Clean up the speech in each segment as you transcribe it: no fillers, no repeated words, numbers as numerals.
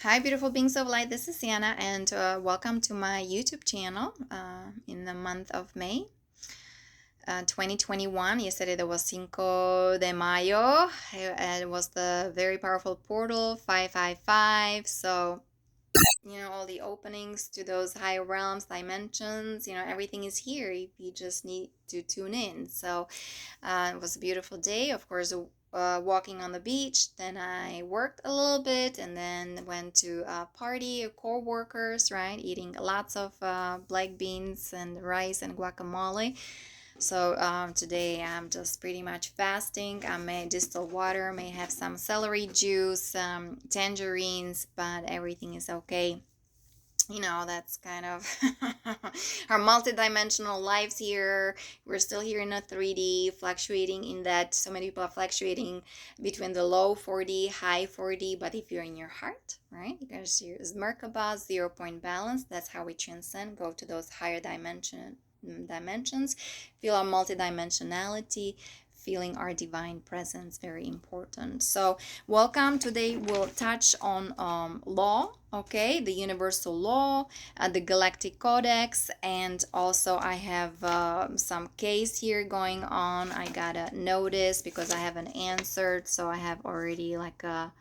Hi, beautiful beings of light. This is Sienna, and welcome to my YouTube channel in the month of May 2021. Yesterday there was Cinco de Mayo. It was the very powerful portal 555. So, all the openings to those higher realms, dimensions, everything is here. You just need to tune in. So, it was a beautiful day. Of course, walking on the beach. Then I worked a little bit and then went to a party of co-workers, right? Eating lots of black beans and rice and guacamole. So today I'm just pretty much fasting. I may distill water, may have some celery juice, tangerines, but everything is okay. That's kind of our multidimensional lives here. We're still here in a 3D, fluctuating in that. So many people are fluctuating between the low 40, high 40. But if you're in your heart, right, you guys use Merkaba, 0 point balance. That's how we transcend, go to those higher dimensions, feel our multidimensionality, feeling our divine presence. Very important. So welcome. Today we'll touch on law, okay, the universal law, the Galactic Codex, and also I have some case here going on. I got a notice because I haven't answered, so I have already like a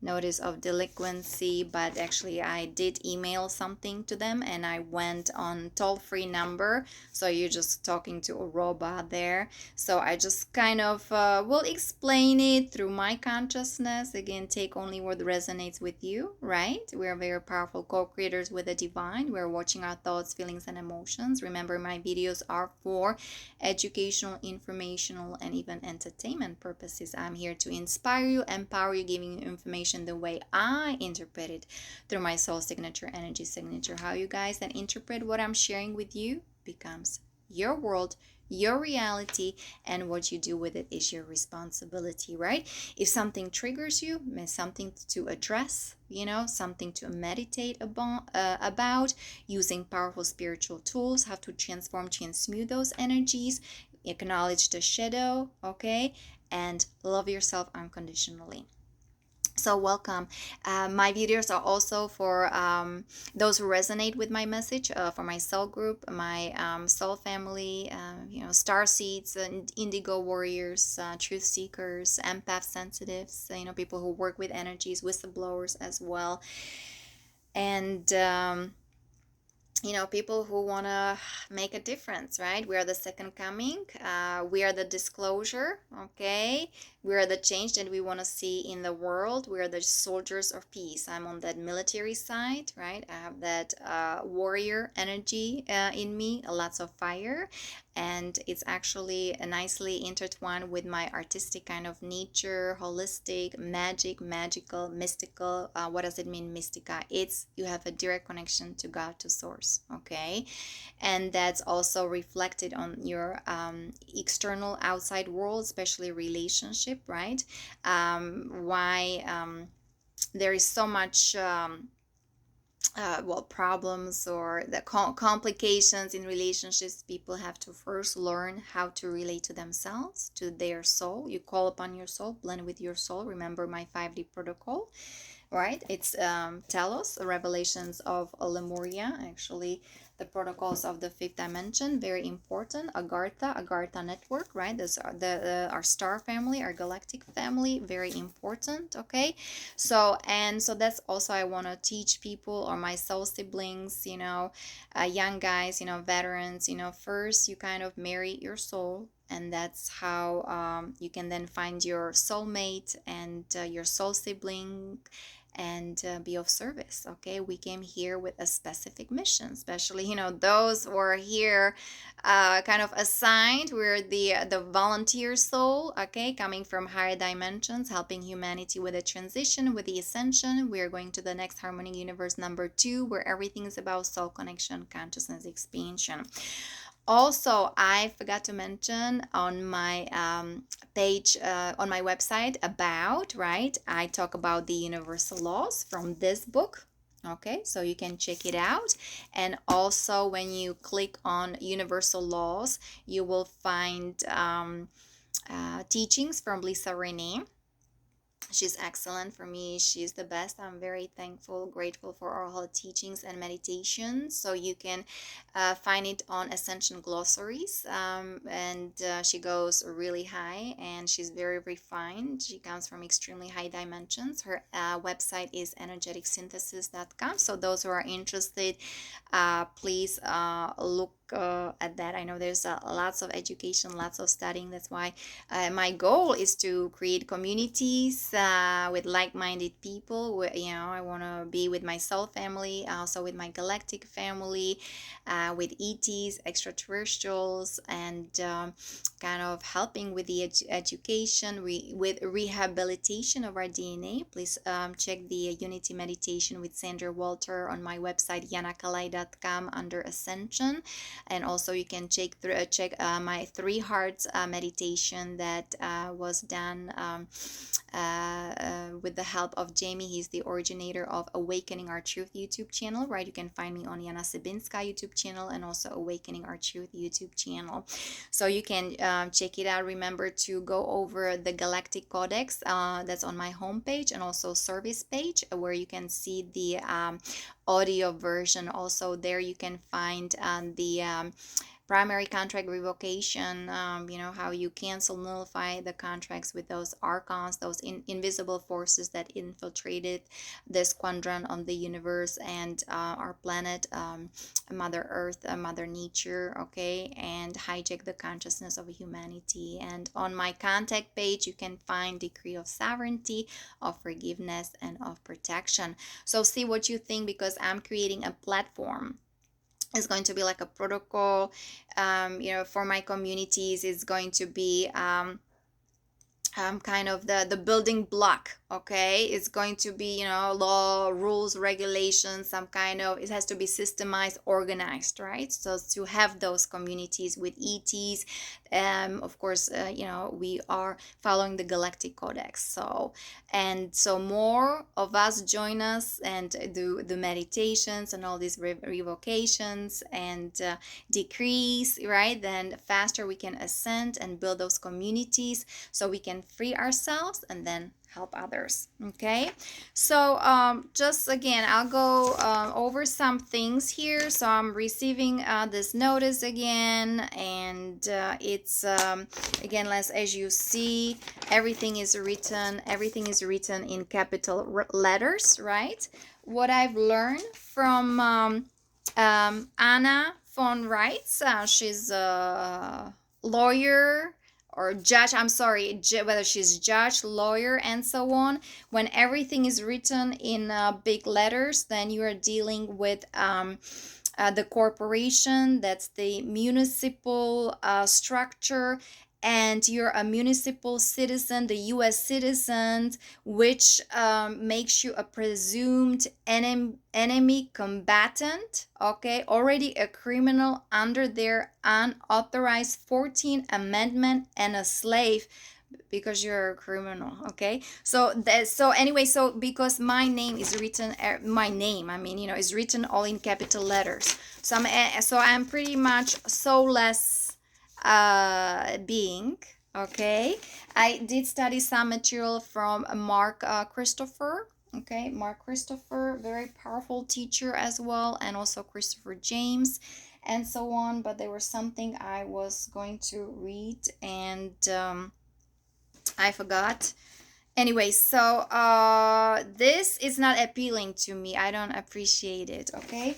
notice of delinquency, but actually I did email something to them and I went on toll-free number, so you're just talking to a robot there. So I just kind of will explain it through my consciousness. Again, take only what resonates with you, right? We're very powerful co-creators with the divine. We're watching our thoughts, feelings, and emotions. Remember, my videos are for educational, informational, and even entertainment purposes. I'm here to inspire you, empower you, giving you information the way I interpret it through my soul signature, energy signature. How you guys then interpret what I'm sharing with you becomes your world, your reality, and what you do with it is your responsibility, right? If something triggers you, something to address, something to meditate about using powerful spiritual tools, how to transmute those energies, acknowledge the shadow, okay, and love yourself unconditionally. So welcome. My videos are also for those who resonate with my message, for my soul group, my soul family, star seeds, and indigo warriors, truth seekers, empath sensitives, people who work with energies, whistleblowers as well. And people who want to make a difference, right? We are the second coming. We are the disclosure, okay? We are the change that we want to see in the world. We are the soldiers of peace. I'm on that military side, right? I have that warrior energy in me, lots of fire. And it's actually nicely intertwined with my artistic kind of nature, holistic, magical, mystical. What does it mean, mystica? It's you have a direct connection to God, to source, okay? And that's also reflected on your external outside world, especially relationship, right? Why there is so much problems or the complications in relationships. People have to first learn how to relate to themselves, to their soul. You call upon your soul, blend with your soul. Remember my 5D protocol, right? It's Telos, Revelations of Lemuria, actually the protocols of the fifth dimension, very important. Agartha network, right? Those are our star family, our galactic family, very important, okay? So that's also I want to teach people, or my soul siblings, young guys, veterans, first you kind of marry your soul, and that's how you can then find your soulmate and your soul sibling, and be of service, okay? We came here with a specific mission, especially those who are here kind of assigned. We're the volunteer soul, okay, coming from higher dimensions, helping humanity with the transition, with the ascension. We're going to the next harmony universe number 2, where everything is about soul connection, consciousness expansion. Also, I forgot to mention on my page, on my website, about, right? I talk about the universal laws from this book. Okay, so you can check it out. And also, when you click on universal laws, you will find teachings from Lisa Renee. She's excellent for me. She's the best. I'm very thankful, grateful for all her teachings and meditations. So you can find it on Ascension Glossaries. And she goes really high, and she's very refined. She comes from extremely high dimensions. Her website is energeticsynthesis.com. So those who are interested, please look at that. I know there's lots of education, lots of studying. That's why my goal is to create communities with like-minded people. I want to be with my soul family, also with my galactic family, with ETs, extraterrestrials, and kind of helping with the education, with rehabilitation of our DNA. Please check the Unity Meditation with Sandra Walter on my website, yanakalai.com, under Ascension. And also you can check my three hearts meditation that was done with the help of Jamie. He's the originator of Awakening Our Truth YouTube channel, right? You can find me on Yana Sibinska YouTube channel and also Awakening Our Truth YouTube channel. So you can check it out. Remember to go over the Galactic Codex that's on my homepage, and also service page where you can see the audio version. Also there you can find the primary contract revocation, how you cancel, nullify the contracts with those archons, those invisible forces that infiltrated this quadrant on the universe and our planet, Mother Earth, Mother Nature, okay, and hijack the consciousness of humanity. And on my contact page, you can find decree of sovereignty, of forgiveness, and of protection. So see what you think, because I'm creating a platform. It's going to be like a protocol, for my communities. It's going to be kind of the building block. Okay, it's going to be law, rules, regulations, some kind of, it has to be systemized, organized, right? So to have those communities with ETs, of course, we are following the Galactic Codex. So more of us join us and do the meditations and all these revocations and decrees, right? Then faster we can ascend and build those communities, so we can free ourselves and then help others. Okay, so just again, I'll go over some things here. So I'm receiving this notice again, and it's again, as you see, everything is written in capital letters, right? What I've learned from Anna von Reitz, she's a lawyer or judge, I'm sorry, whether she's judge, lawyer, and so on. When everything is written in big letters, then you are dealing with the corporation, that's the municipal structure, and you're a municipal citizen, the US citizen, which makes you a presumed enemy combatant, okay, already a criminal under their unauthorized 14th Amendment, and a slave because you're a criminal. Okay, so because my name is written, is written all in capital letters. So I'm pretty much soulless being. Okay, I did study some material from Mark Christopher. Okay, Mark Christopher, very powerful teacher as well, and also Christopher James and so on. But there was something I was going to read, and I forgot. Anyway, so this is not appealing to me. I don't appreciate it. Okay,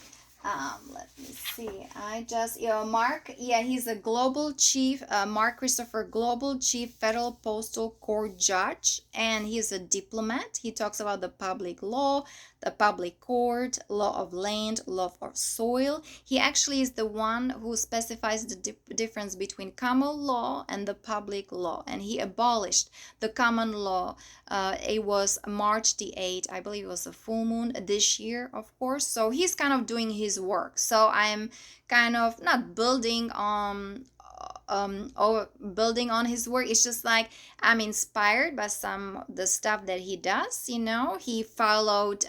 let me see. I just, Mark, yeah, he's a global chief, Mark Christopher, global chief federal postal court judge, and he's a diplomat. He talks about the public law, the public court, law of land, law of soil. He actually is the one who specifies the difference between common law and the public law, and he abolished the common law. It was March the 8th, I believe it was a full moon this year, of course. So he's kind of doing his work. So I'm kind of not building on building on his work. It's just like I'm inspired by some the stuff that he does. He followed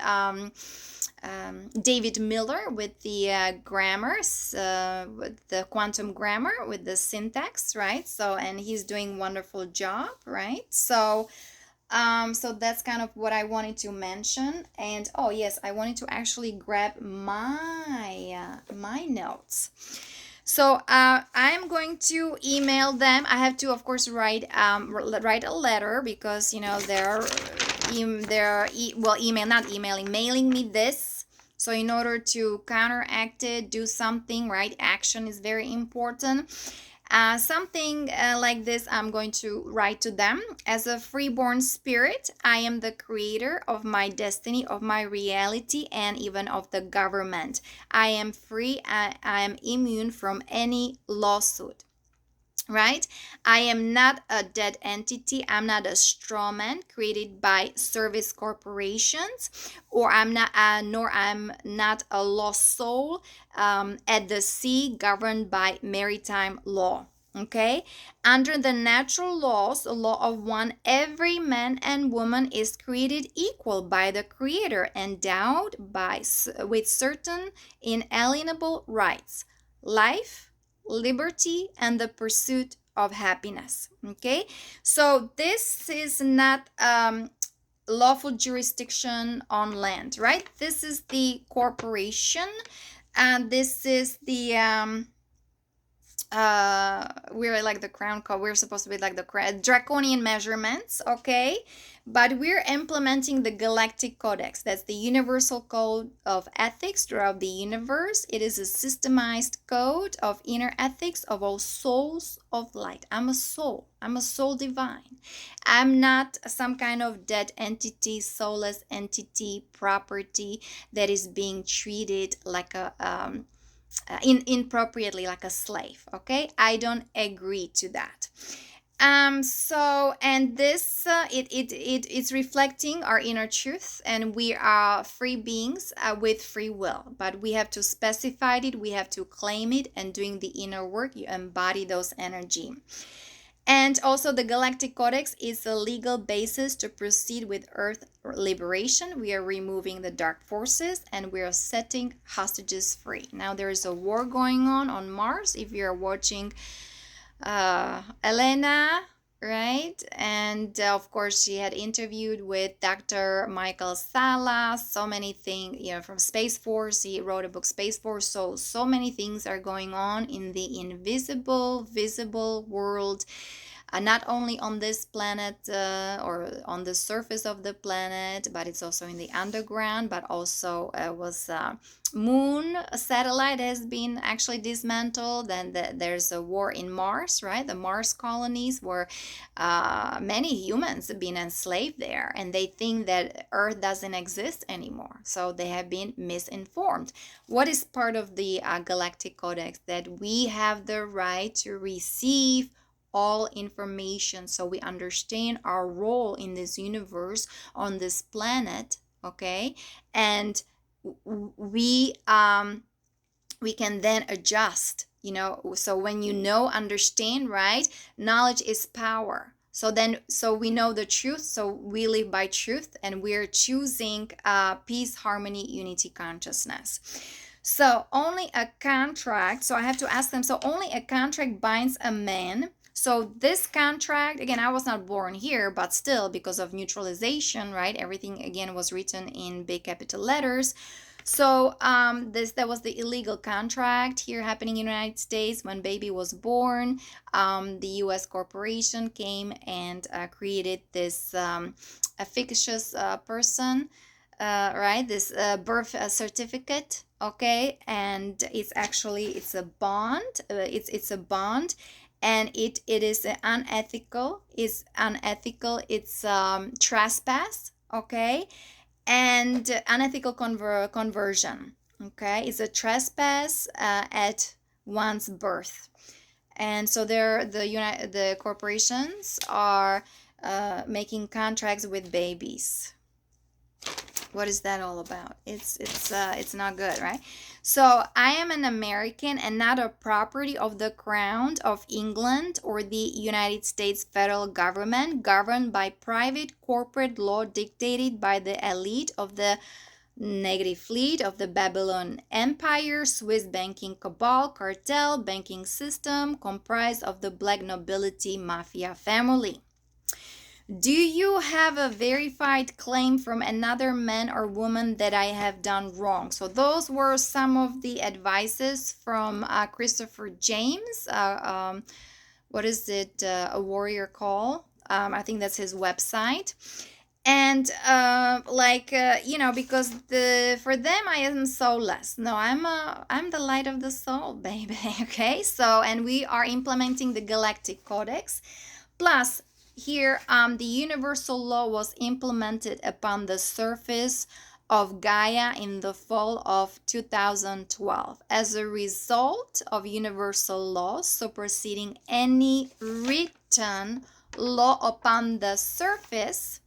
David Miller with the grammars, with the quantum grammar, with the syntax, right? So, and he's doing wonderful job, right? So So that's kind of what I wanted to mention. And oh yes, I wanted to actually grab my notes. So I'm going to email them. I have to, of course, write a letter because email, not emailing, mailing me this. So in order to counteract it, do something, right? Action is very important. Something like this, I'm going to write to them. As a freeborn spirit, I am the creator of my destiny, of my reality, and even of the government. I am free. I am immune from any lawsuit. Right? I am not a dead entity. I'm not a straw man created by service corporations, or nor I'm not a lost soul at the sea governed by maritime law. Okay, under the natural laws, the law of one, every man and woman is created equal by the Creator, endowed with certain inalienable rights: life, liberty, and the pursuit of happiness. Okay, so this is not lawful jurisdiction on land, right? This is the corporation, and this is the we're like the crown code, we're supposed to be like the draconian measurements. Okay, but we're implementing the Galactic Codex. That's the universal code of ethics throughout the universe. It is a systemized code of inner ethics of all souls of light. I'm a soul. I'm a soul divine. I'm not some kind of dead entity, soulless entity, property that is being treated like a inappropriately, like a slave. Okay, I don't agree to that. So, and this it's reflecting our inner truth, and we are free beings with free will, but we have to specify it, we have to claim it, and doing the inner work, you embody those energy. And also, the Galactic Codex is a legal basis to proceed with Earth liberation. We are removing the dark forces and we are setting hostages free. Now, there is a war going on Mars. If you're watching Elena, right? And of course, she had interviewed with Dr. Michael Sala. So many things, from Space Force. He wrote a book, Space Force. So many things are going on in the invisible, visible world. Not only on this planet or on the surface of the planet, but it's also in the underground. But also was moon satellite has been actually dismantled. Then there's a war in Mars, right? The Mars colonies, where many humans have been enslaved there, and they think that Earth doesn't exist anymore. So they have been misinformed. What is part of the Galactic Codex? That we have the right to receive all information, so we understand our role in this universe, on this planet. Okay, and we can then adjust, so when understand, right? Knowledge is power. So we know the truth, so we live by truth, and we're choosing peace, harmony, unity, consciousness. So only a contract, so I have to ask them, so only a contract binds a man. So this contract, again, I was not born here, but still, because of neutralization, right? Everything, again, was written in big capital letters. So that was the illegal contract here happening in the United States. When baby was born, the U.S. corporation came and created this a fictitious person, right? This birth certificate, okay? And it's a bond. It's a bond, and it is unethical. It's unethical. It's trespass, okay? And unethical conversion, okay? It's a trespass at one's birth. And so the corporations are making contracts with babies. What is that all about? It's not good, right? So I am an American and not a property of the Crown of England or the United States federal government, governed by private corporate law dictated by the elite of the negative fleet of the Babylon Empire, Swiss banking cabal, cartel, banking system comprised of the black nobility mafia family. Do you have a verified claim from another man or woman that I have done wrong? So those were some of the advices from Christopher James. What is it? A warrior call. I think that's his website. And because the for them I am soulless. No, I'm the light of the soul, baby. Okay, so and we are implementing the Galactic Codex. Plus, here, the universal law was implemented upon the surface of Gaia in the fall of 2012 as a result of universal law superseding any written law upon the surface.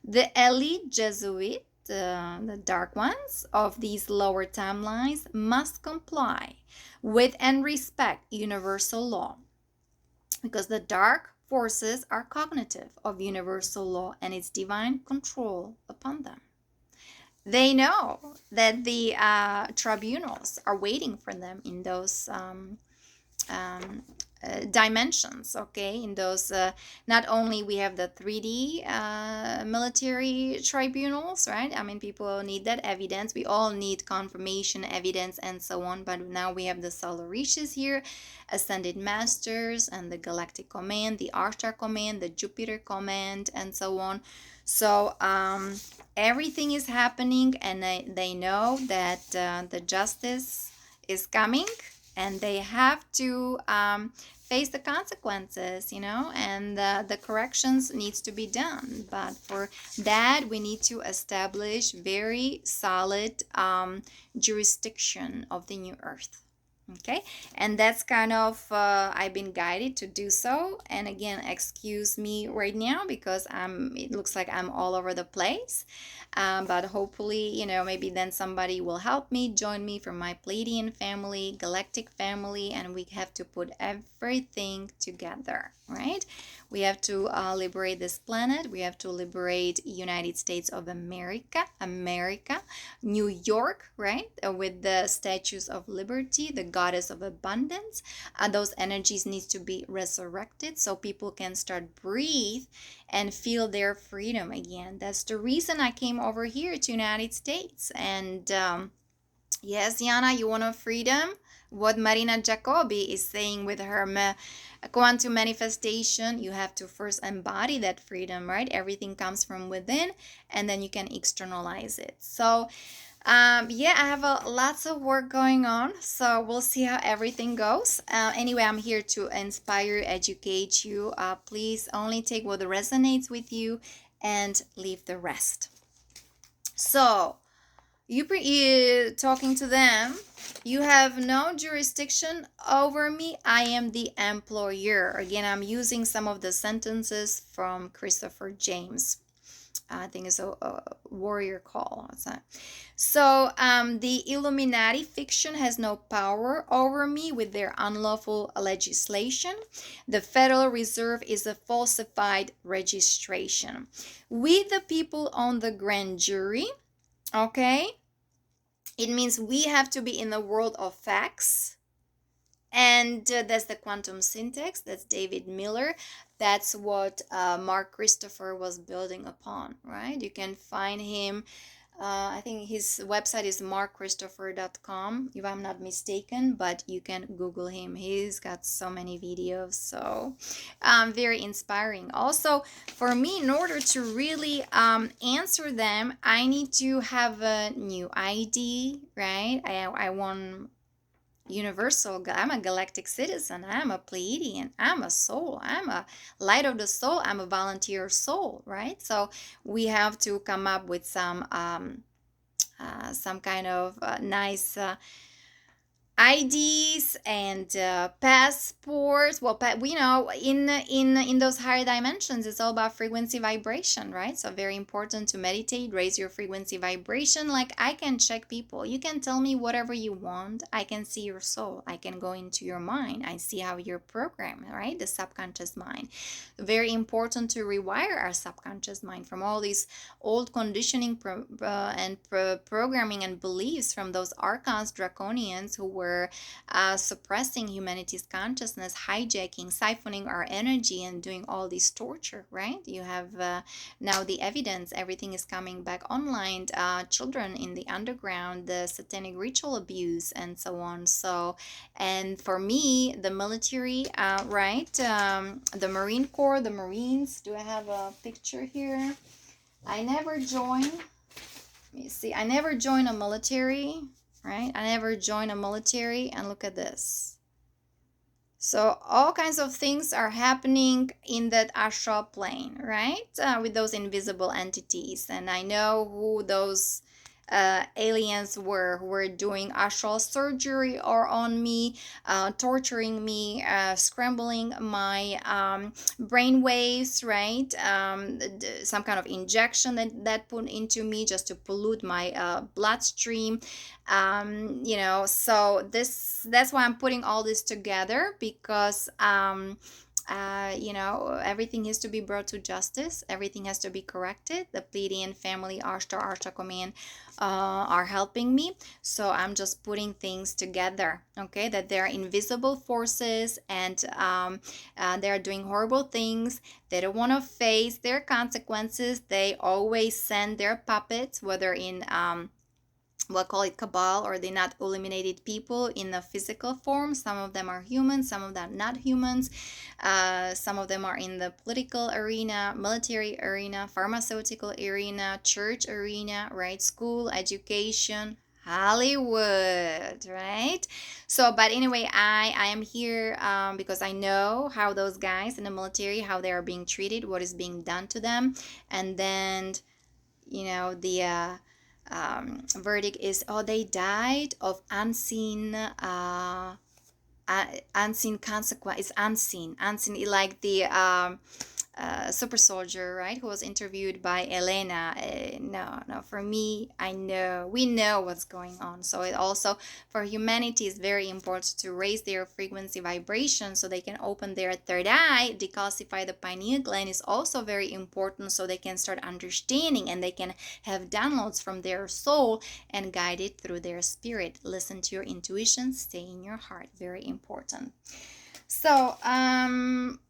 The elite Jesuit, the dark ones of these lower timelines, must comply with and respect universal law, because the dark forces are cognitive of universal law and its divine control upon them. They know that the tribunals are waiting for them in those um, dimensions. Okay, in those not only we have the 3D military tribunals, right? I mean, people need that evidence, we all need confirmation evidence and so on, but now we have the solar riches here, ascended masters, and the Galactic Command, the Ashtar Command, the Jupiter Command, and so on. So everything is happening, and they know that the justice is coming, and they have to face the consequences, and the corrections needs to be done. But for that, we need to establish very solid jurisdiction of the new earth. Okay, and that's kind of I've been guided to do so. And again, excuse me right now because it looks like I'm all over the place, but hopefully, maybe then somebody will help me, join me from my Pleiadian family, Galactic family, and we have to put everything together, right? We have to liberate this planet. We have to liberate United States of America, New York, right? With the statues of liberty, the goddess of abundance. Those energies need to be resurrected so people can start breathe and feel their freedom again. That's the reason I came over here to United States. And yes, Yana, you want a freedom? What Marina Jacobi is saying with her quantum manifestation, you have to first embody that freedom, right? Everything comes from within, and then you can externalize it. So yeah, I have lots of work going on, so we'll see how everything goes. Anyway, I'm here to inspire, educate you. Please only take what resonates with you and leave the rest. So you talking to them, you have no jurisdiction over me. I am the employer. Again, I'm using some of the sentences from Christopher James. I think it's a warrior call. What's that? So the Illuminati fiction has no power over me with their unlawful legislation. The Federal Reserve is a falsified registration. We, the people, own the grand jury. Okay? It means we have to be in the world of facts. And that's the quantum syntax. That's David Miller. That's what Mark Christopher was building upon, right? You can find him. I think his website is markchristopher.com, if I'm not mistaken, but you can Google him. He's got so many videos, so very inspiring. Also, for me, in order to really answer them, I need to have a new ID, right? I want universal. I'm a galactic citizen. I'm a Pleiadian. I'm a soul. I'm a light of the soul. I'm a volunteer soul, right? So we have to come up with some kind of nice IDs and passports. Well, in those higher dimensions, it's all about frequency vibration, right? So very important to meditate, raise your frequency vibration. Like I can check people. You can tell me whatever you want. I can see your soul. I can go into your mind. I see how you're programmed, right? The subconscious mind. Very important to rewire our subconscious mind from all these old conditioning and programming and beliefs from those archons, draconians who were were suppressing humanity's consciousness, hijacking, siphoning our energy, and doing all this torture, right? You have now the evidence, everything is coming back online. Children in the underground, the satanic ritual abuse, and so on. So, and for me, the military, right? The Marine Corps, the Marines. Do I have a picture here? I never joined. Let me see. I never joined a military, right? I never joined a military, and look at this. So all kinds of things are happening in that astral plane, right? With those invisible entities. And I know who those aliens were, who were doing astral surgery or on me, torturing me, scrambling my brain waves, right? Some kind of injection that put into me just to pollute my bloodstream. So that's why I'm putting all this together, because everything has to be brought to justice, everything has to be corrected. The Pleiadian family, Ashtar, Archakoman, are helping me, so I'm just putting things together, okay, that they're invisible forces, and they're doing horrible things. They don't want to face their consequences. They always send their puppets, whether in we'll call it cabal, or the not eliminated people, in the physical form. Some of them are humans, some of them not humans. Some of them are in the political arena, military arena, pharmaceutical arena, church arena, right? School, education, Hollywood, right? So, but anyway, I am here because I know how those guys in the military, how they are being treated, what is being done to them. And then the verdict is, oh, they died of unseen consequence. It's unseen, like the super soldier, right, who was interviewed by Elena. No, for me, we know what's going on. So it also, for humanity, is very important to raise their frequency vibration so they can open their third eye. Decalcify the pineal gland is also very important, so they can start understanding, and they can have downloads from their soul and guide it through their spirit. Listen to your intuition, stay in your heart, very important. So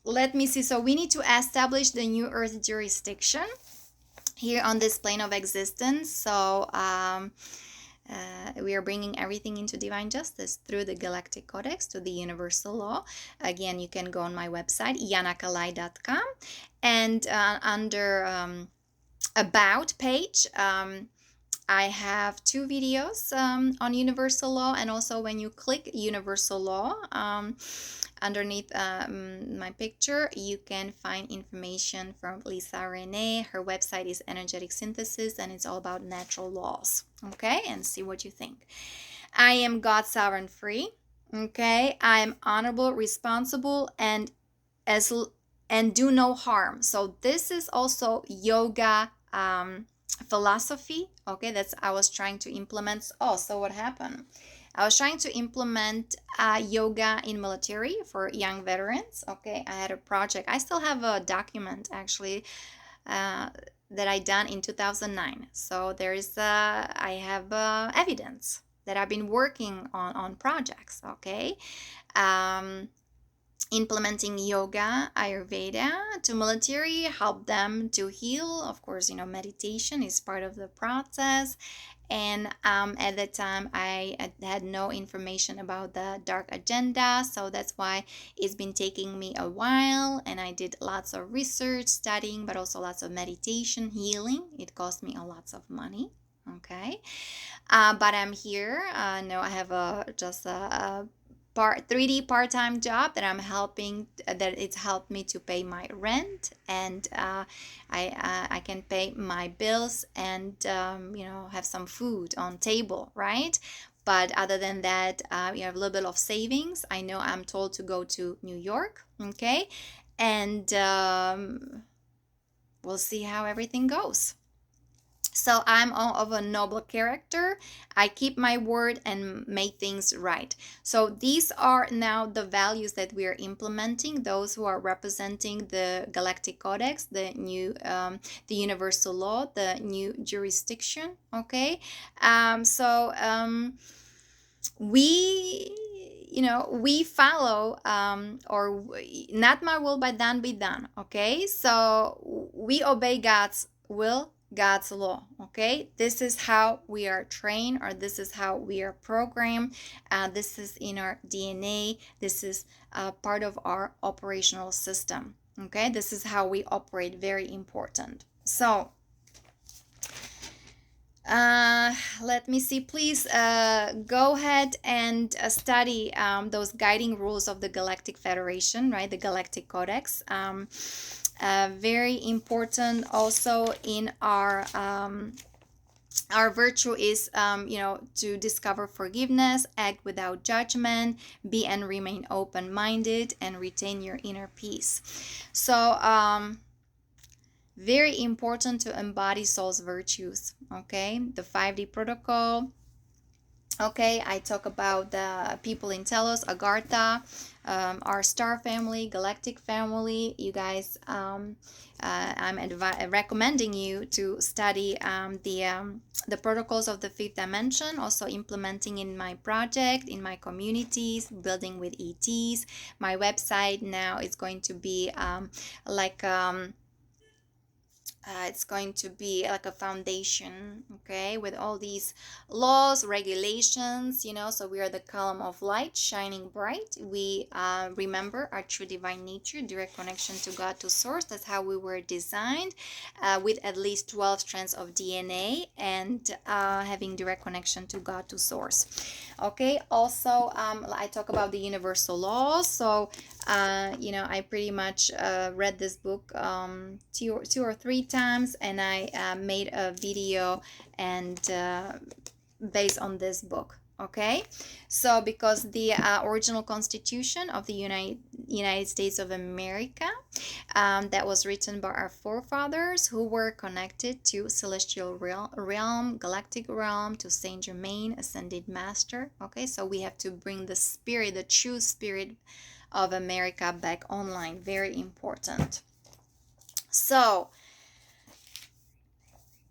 let me see. So we need to establish the new earth jurisdiction here on this plane of existence. So we are bringing everything into divine justice through the Galactic Codex, to the universal law. Again, you can go on my website, yanakalai.com, and under about page, I have 2 videos on universal law, and also when you click universal law, underneath my picture, you can find information from Lisa Renee. Her website is Energetic Synthesis, and it's all about natural laws. Okay, and see what you think. I am God sovereign free. Okay, I am honorable, responsible, and do no harm. So this is also yoga philosophy. Okay, that's I was trying to implement. Oh, so what happened? I was trying to implement yoga in military for young veterans. Okay, I had a project. I still have a document, actually, that I done in 2009. So I have evidence that I've been working on projects. Okay, implementing yoga, Ayurveda to military, help them to heal. Of course, meditation is part of the process. And at that time, I had no information about the dark agenda, so that's why it's been taking me a while. And I did lots of research, studying, but also lots of meditation, healing. It cost me a lots of money. Okay, but I'm here. No, I have just a 3D part-time job that I'm helping, that it's helped me to pay my rent, and I can pay my bills, and have some food on table, right? But other than that, you have a little bit of savings. I know I'm told to go to New York, okay, and we'll see how everything goes. So I'm of a noble character. I keep my word and make things right. So these are now the values that we are implementing. Those who are representing the Galactic Codex, the new, the universal law, the new jurisdiction. Okay. we we follow, not my will but done be done. Okay, so we obey God's will, God's law. Okay, this is how we are trained, or this is how we are programmed. This is in our DNA. This is part of our operational system. Okay, this is how we operate. Very important. So let me see. Please go ahead and study those guiding rules of the Galactic Federation, right? The Galactic Codex. Very important also in our virtue is, to discover forgiveness, act without judgment, be and remain open-minded, and retain your inner peace. So, very important to embody soul's virtues. Okay, the 5D protocol. Okay, I talk about the people in Telos, Agartha, our star family, galactic family. You guys, I'm recommending you to study the protocols of the fifth dimension, also implementing in my project, in my communities, building with ETs. My website now is going to be it's going to be like a foundation, okay, with all these laws, regulations, so we are the column of light shining bright. We remember our true divine nature, direct connection to God, to source. That's how we were designed, with at least 12 strands of DNA, and having direct connection to God, to source. Okay, also I talk about the universal laws. So I pretty much read this book two or three times, and I made a video and based on this book. Okay, so because the original Constitution of the United States of America, that was written by our forefathers who were connected to celestial realm, galactic realm, to Saint Germain, ascended master. Okay, so we have to bring the spirit, the true spirit of America back online. Very important. So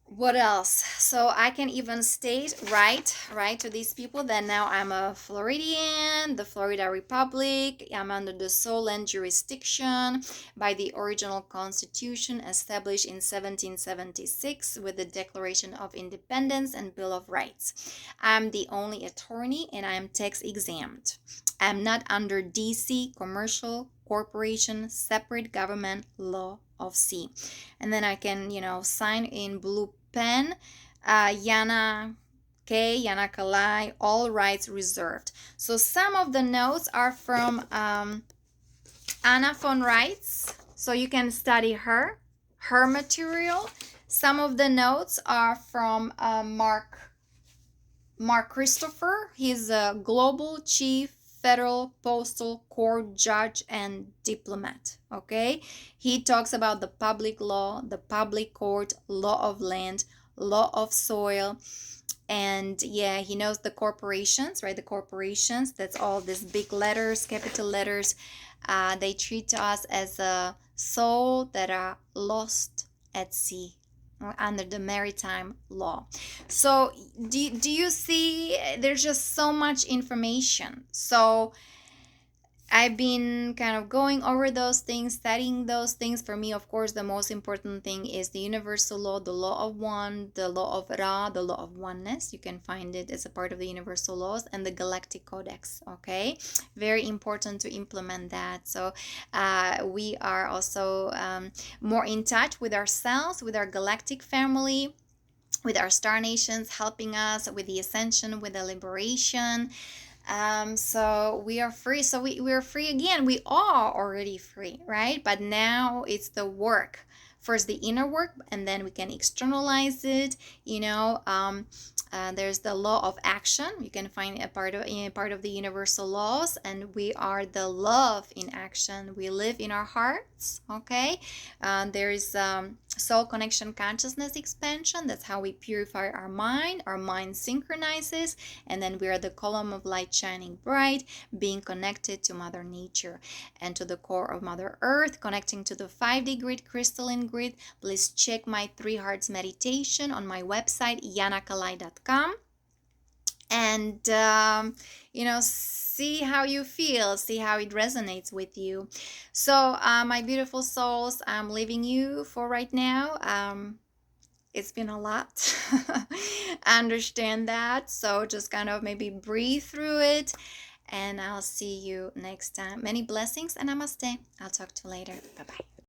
what else? So I can even state right to these people that now I'm a Floridian, the Florida Republic. I'm under the sole land jurisdiction by the original Constitution established in 1776 with the Declaration of Independence and Bill of Rights. I'm the only attorney, and I am tax exempt. I'm not under DC, commercial, corporation, separate government, law of sea. And then I can, sign in blue pen, Yana K, Yana Kalai, all rights reserved. So some of the notes are from Anna von Reitz. So you can study her material. Some of the notes are from Mark Christopher. He's a global chief federal postal court judge and diplomat. Okay, he talks about the public law, the public court, law of land, law of soil, and yeah, he knows the corporations, right? The corporations, that's all these big letters, capital letters. They treat us as a soul that are lost at sea under the maritime law. So do you see, there's just so much information. So I've been kind of going over those things, studying those things. For me, of course, the most important thing is the universal law, the law of one, the law of Ra, the law of oneness. You can find it as a part of the universal laws, and the Galactic Codex. Okay, very important to implement that. So we are also more in touch with ourselves, with our galactic family, with our star nations, helping us with the ascension, with the liberation. So we are free. So we're free again. We are already free, right? But now it's the work. First the inner work, and then we can externalize it. There's the law of action. You can find a part of the universal laws, and we are the love in action. We live in our hearts. Okay, there is soul connection, consciousness expansion. That's how we purify our mind. Our mind synchronizes, and then we are the column of light shining bright, being connected to Mother Nature and to the core of Mother Earth, connecting to the 5D grid, crystalline grid. Please check my 3 hearts meditation on my website, yanakalai.com. and see how you feel, see how it resonates with you. So my beautiful souls, I'm leaving you for right now. It's been a lot. I understand that, so just kind of maybe breathe through it, and I'll see you next time. Many blessings and namaste. I'll talk to you later. Bye bye.